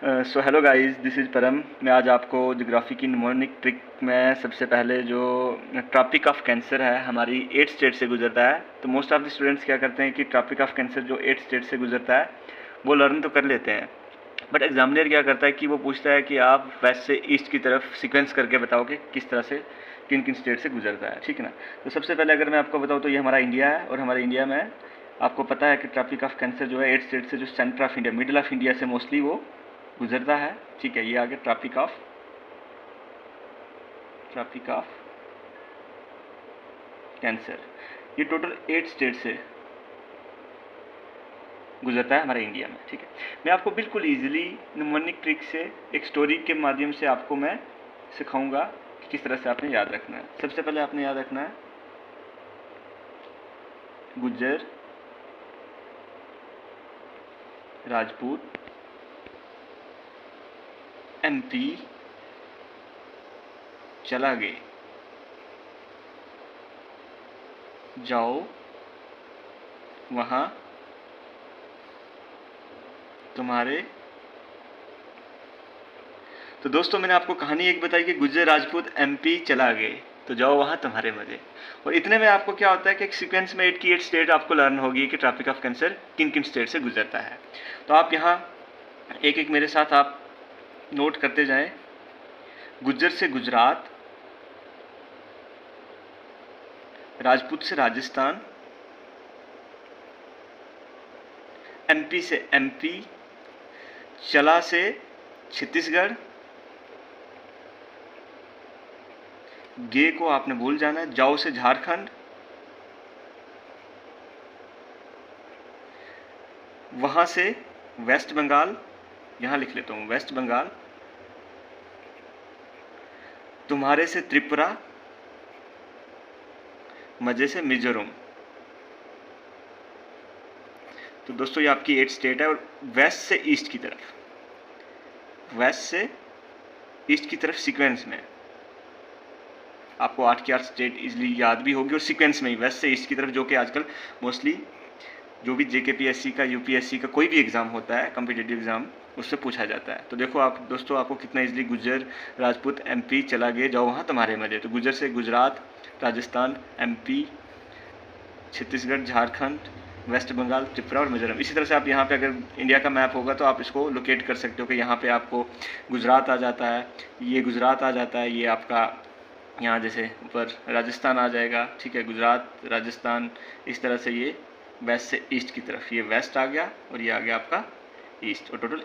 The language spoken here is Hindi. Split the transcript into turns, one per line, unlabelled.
So hello guys, this is परम। मैं आज आपको ज्योग्राफी की निमोनिक ट्रिक में सबसे पहले जो ट्रॉपिक ऑफ कैंसर है हमारी 8 स्टेट से गुजरता है। तो मोस्ट ऑफ द स्टूडेंट्स क्या करते हैं कि ट्रॉपिक ऑफ कैंसर जो 8 स्टेट से गुजरता है वो लर्न तो कर लेते हैं, बट एग्जामिनर क्या करता है कि वो पूछता है कि आप वेस्ट से ईस्ट की तरफ सीक्वेंस करके बताओ कि किस तरह से किन किन स्टेट से गुजरता है, ठीक है ना। तो सबसे पहले अगर मैं आपको बताऊँ तो ये हमारा इंडिया है, और हमारे इंडिया में आपको पता है कि ट्रॉपिक ऑफ कैंसर जो है 8 स्टेट से जो centre of India, middle of India से मोस्टली वो गुजरता है, ठीक है। ये आगे ट्रॉपिक ऑफ कैंसर, ये टोटल 8 स्टेट से गुजरता है हमारे इंडिया में, ठीक है। मैं आपको बिल्कुल इजीली निमोनिक ट्रिक से एक स्टोरी के माध्यम से आपको मैं सिखाऊंगा कि किस तरह से आपने याद रखना है। सबसे पहले आपने याद रखना है गुज्जर राजपूत एमपी चला गए, जाओ वहाँ तुम्हारे। तो दोस्तों मैंने आपको कहानी एक बताई कि गुज्जर राजपूत एमपी चला गए तो जाओ वहाँ तुम्हारे मजे। और इतने में आपको क्या होता है कि एक सीक्वेंस में 8 की 8 स्टेट आपको लर्न होगी कि ट्रॉपिक ऑफ कैंसर किन किन स्टेट से गुजरता है। तो आप यहाँ एक एक मेरे साथ आप नोट करते जाएं। गुज्जर से गुजरात, राजपूत से राजस्थान, एमपी से एमपी, चला से छत्तीसगढ़, गे को आपने भूल जाना है, जाओ से झारखंड, वहां से वेस्ट बंगाल, यहां लिख लेता हूं वेस्ट बंगाल, तुम्हारे से त्रिपुरा, मजे से मिजोरम। तो दोस्तों ये आपकी 8 स्टेट है, और वेस्ट से ईस्ट की तरफ, वेस्ट से ईस्ट की तरफ सीक्वेंस में आपको 8 की 8 स्टेट इजीली याद भी होगी, और सीक्वेंस में ही वेस्ट से ईस्ट की तरफ, जो कि आजकल मोस्टली जो भी जेकेपीएससी का, यूपीएससी का कोई भी एग्जाम होता है, कॉम्पिटिटिव एग्जाम, उससे पूछा जाता है। तो देखो आप दोस्तों, आपको कितना इजीली गुज्जर राजपूत एमपी चला गए, जाओ वहाँ तुम्हारे मजे। तो गुज्जर से गुजरात, राजस्थान, एमपी, छत्तीसगढ़, झारखंड, वेस्ट बंगाल, त्रिपुरा और मिजोरम। इसी तरह से आप यहाँ पे अगर इंडिया का मैप होगा तो आप इसको लोकेट कर सकते हो कि यहाँ पे आपको गुजरात आ जाता है, ये गुजरात आ जाता है, ये आपका यहाँ जैसे ऊपर राजस्थान आ जाएगा, ठीक है, गुजरात, राजस्थान, इस तरह से ये वेस्ट से ईस्ट की तरफ, ये वेस्ट आ गया और ये आ गया आपका ईस्ट, और टोटल